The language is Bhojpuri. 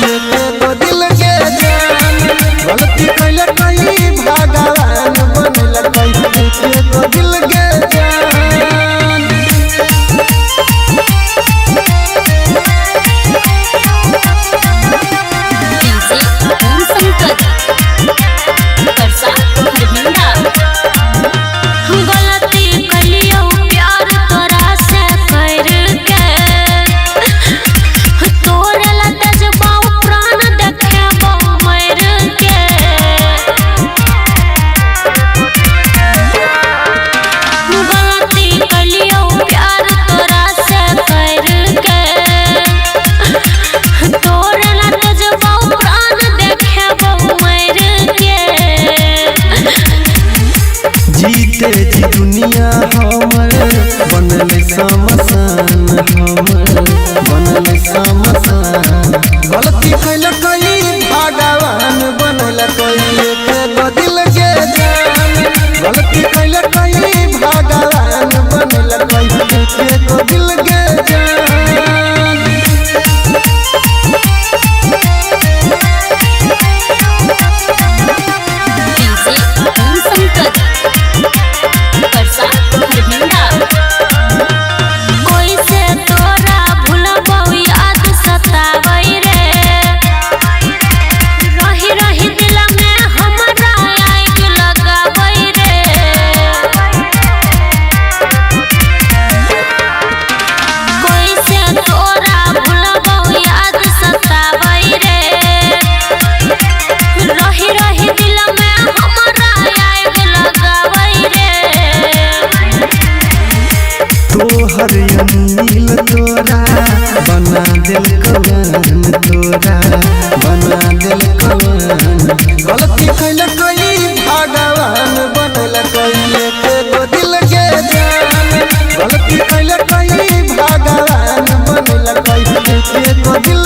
को दिल के जान गलती कैले कई भगवान बनल कई को दिल के जीते जी दुनिया हमर बनल समसान हमर बनल समसान गलती कैल कई भगवान बनल कई को दिल के जान गलती कैल कई भगवान बनल कई को दिल के तोहर अनिल तोरा बना दिल कवन तोरा बना दिल कवन गलती कैल कई भगवान बनल कई को दिल के जान गलती कैल कई भगवान बनल कई को दिल